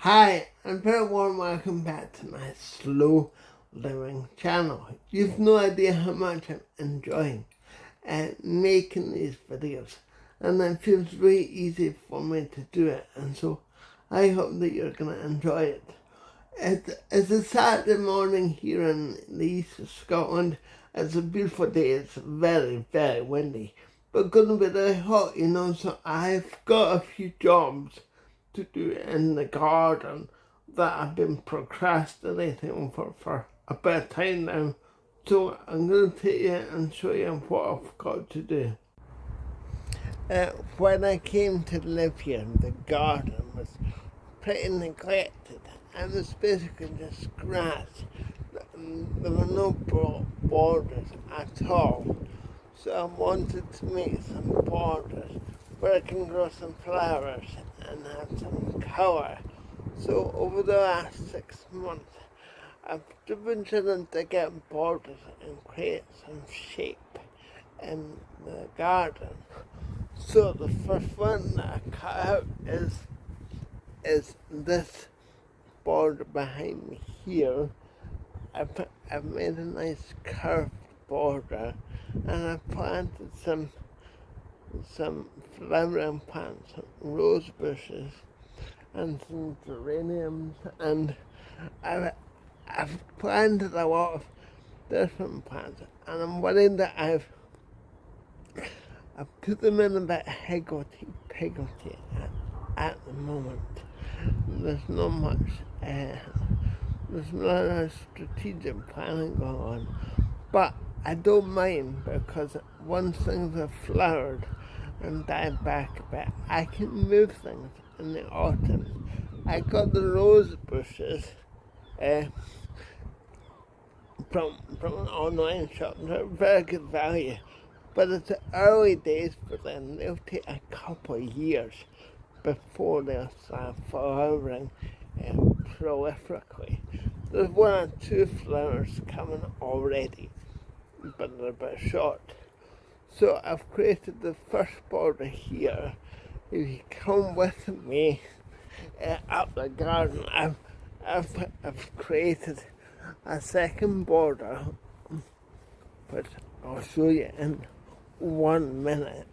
Hi, and very warm welcome back to my slow living channel. You've no idea how much I'm enjoying making these videos, and it feels very easy for me to do it, and so I hope that you're going to enjoy it. It's a Saturday morning here in the east of Scotland. It's a beautiful day. It's very, very windy, but going to be very hot, so I've got a few jobs to do in the garden that I've been procrastinating for a bit of time now. So I'm going to take you and show you what I've got to do. When I came to live here, the garden was pretty neglected. It was basically just grass. There were no borders at all. So I wanted to make some borders where I can grow some flowers and have some colour. So over the last 6 months, I've been trying to get borders and create some shape in the garden. So the first one that I cut out is this border behind me here. I've made a nice curved border, and I've planted some flowering plants, rose bushes, and some geraniums, and I've planted a lot of different plants, and I'm worried that I've put them in a bit higgledy-piggledy at the moment. There's not much, there's not a strategic planning going on, but I don't mind, because once things have flowered and died back a bit, I can move things in the autumn. I got the rose bushes from an online shop. They're very good value, but it's the early days for them. They'll take a couple of years before they'll start flowering prolifically. There's one or two flowers coming already, but they're a bit short. So I've created the first border here. If you come with me up the garden, I've created a second border, which I'll show you in 1 minute.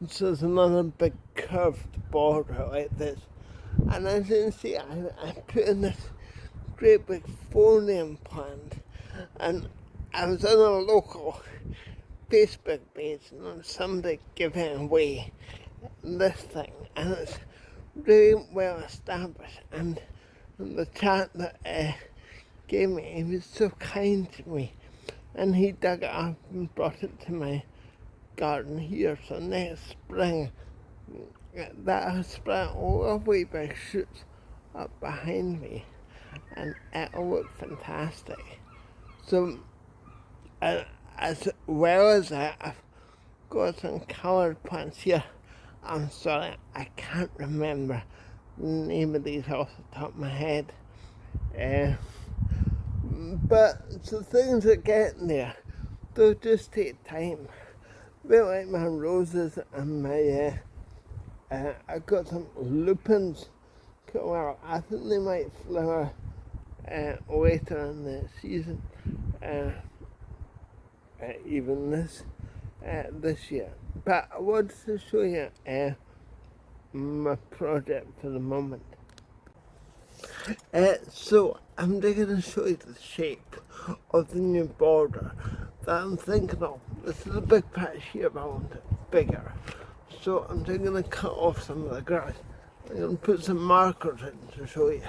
So there's another big curved border like this, and as you can see, I put in this great big phonium plant, and I was on a local Facebook page and somebody giving away this thing, and it's really well established, and the chap that gave me, he was so kind to me, and he dug it up and brought it to my garden here. So next spring, that has spread all the way by shoots up behind me, and it'll look fantastic. So as well as that, I've got some coloured plants here. I'm sorry, I can't remember the name of these off the top of my head. But so things are getting there. They'll just take time. A bit like my roses and my I got some lupins. Well, I think they might flower later in the season, even this year. But I wanted to show you my project for the moment. So I'm going to show you the shape of the new border that I'm thinking of. This is a big patch here, but I want it bigger. So I'm just going to cut off some of the grass. I'm going to put some markers in to show you.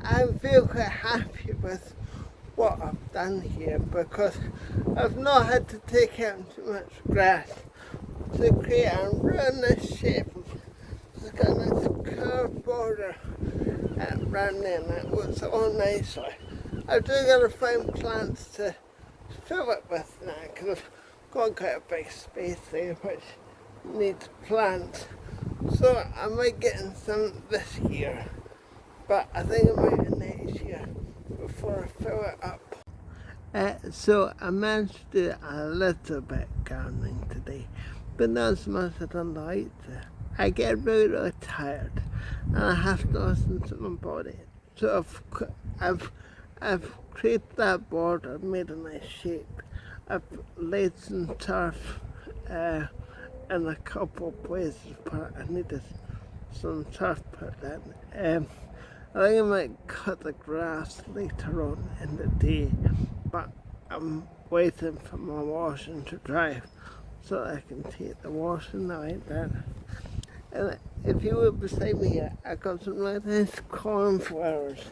I feel quite happy with what I've done here because I've not had to take out too much grass to create a really nice shape. It's got this curved border around there and it looks all nicely. I've just got to find plants to fill it with now because I've got quite a big space there which needs plants. So I might get in some this year, but I think I might in next year before I fill it up. So I managed to do a little bit gardening today, but not as much as I'd like to. I get really tired and I have to listen to my body. So I've created that border, made a nice shape. I've laid some turf in a couple of places, but I needed some turf put in. I think I might cut the grass later on in the day, but I'm waiting for my washing to dry so I can take the washing like that. And if you look beside me here, I got some really nice cornflowers,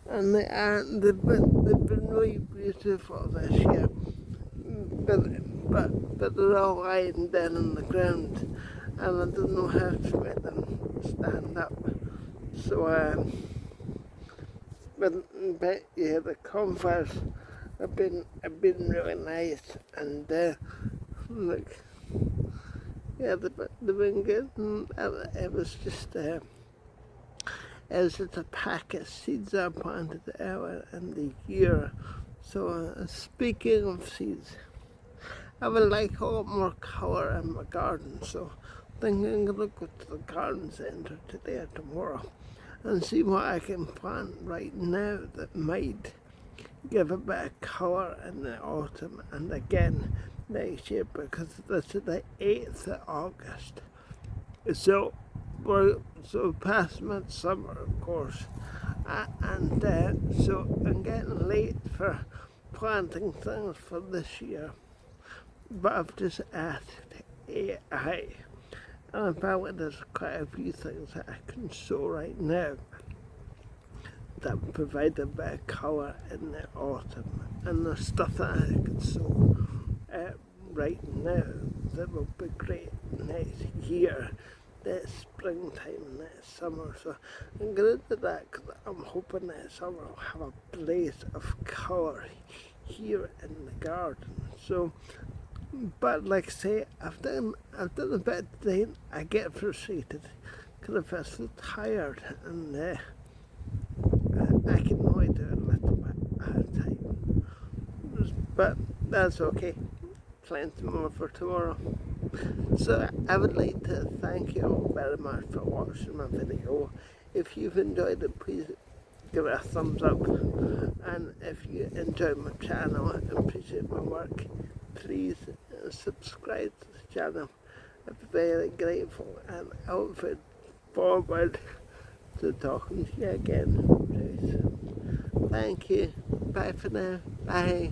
and they've been really beautiful this year. But they're all lying down on the ground, and I don't know how to make them stand up. So but yeah, the cornflowers have been really nice, and look, yeah, they've been good. And it was just a pack of seeds I planted earlier in the year. So speaking of seeds, I would like a lot more colour in my garden, so I think I'm going to go to the garden centre today or tomorrow and see what I can plant right now that might give a bit of colour in the autumn and again next year, because this is the 8th of August. So we're past midsummer, of course, and so I'm getting late for planting things for this year. But I've just asked AI, and apparently there's quite a few things that I can sow right now that provide a bit of colour in the autumn, and there's stuff that I can sow right now that will be great next year, next springtime, next summer. So I'm going to do that because I'm hoping next summer I'll have a blaze of colour here in the garden. So, but like I say, I've done a bit today. I get frustrated because I feel so tired, and I can only do a little bit at a time. But that's okay. Plenty more for tomorrow. So I would like to thank you all very much for watching my video. If you've enjoyed it, please give it a thumbs up, and if you enjoy my channel and appreciate my work, please subscribe to the channel. I'm very grateful, and I look forward to talking to you again very soon. Thank you. Bye for now. Bye.